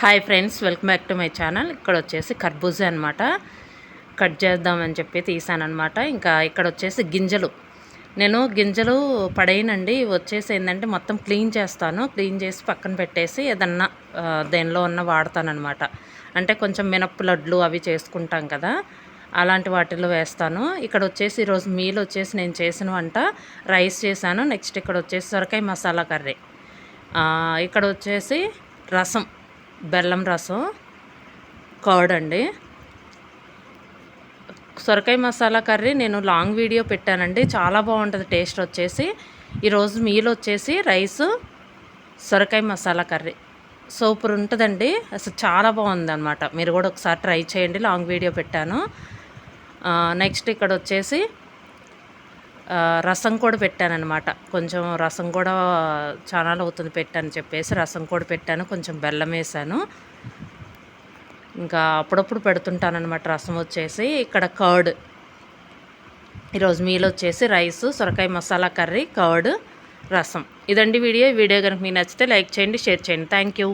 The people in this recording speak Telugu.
Hi friends, welcome back to my channel. ఇక్కడ వచ్చేసి కర్బూజా అనమాట. కట్ చేద్దామని చెప్పి తీసానమాట. ఇంకా ఇక్కడ వచ్చేసి గింజలు నేను పడేయనండి. వచ్చేసి ఏంటంటే మొత్తం క్లీన్ చేస్తాను. క్లీన్ చేసి పక్కన పెట్టేసి ఏదన్నా దేనిలో ఉన్న వాడతానమాట. అంటే కొంచెం మినప్పు లడ్లు అవి చేసుకుంటాం కదా, అలాంటి వాటిల్లో వేస్తాను. ఇక్కడ వచ్చేసి ఈరోజు మీల్ వచ్చేసి నేను చేసిన వంట రైస్ చేశాను. నెక్స్ట్ ఇక్కడ వచ్చేసి సొరకాయ మసాలా కర్రీ, ఇక్కడ వచ్చేసి రసం, బెల్లం రసం, కర్డ్ అండి. సొరకాయ మసాలా కర్రీ నేను లాంగ్ వీడియో పెట్టానండి, చాలా బాగుంటుంది టేస్ట్ వచ్చేసి. ఈరోజు మీల్ వచ్చేసి రైసు, సొరకాయ మసాలా కర్రీ సూపర్ ఉంటుందండి. అసలు చాలా బాగుంది అనమాట. మీరు కూడా ఒకసారి ట్రై చేయండి, లాంగ్ వీడియో పెట్టాను. నెక్స్ట్ ఇక్కడ వచ్చేసి రసం కూడా పెట్టానమాట. కొంచెం రసం కూడా చాలా అవుతుంది పెట్టాను చెప్పేసి రసం కూడా పెట్టాను, కొంచెం బెల్లం వేసాను. ఇంకా అప్పుడప్పుడు పెడుతుంటానమాట రసం వచ్చేసి. ఇక్కడ కర్డ్, ఈరోజు మీల్ వచ్చేసి రైసు, సొరకాయ మసాలా కర్రీ, కర్డ్, రసం. ఇదండి వీడియో కనుక మీకు నచ్చితే లైక్ చేయండి, షేర్ చేయండి. Thank you.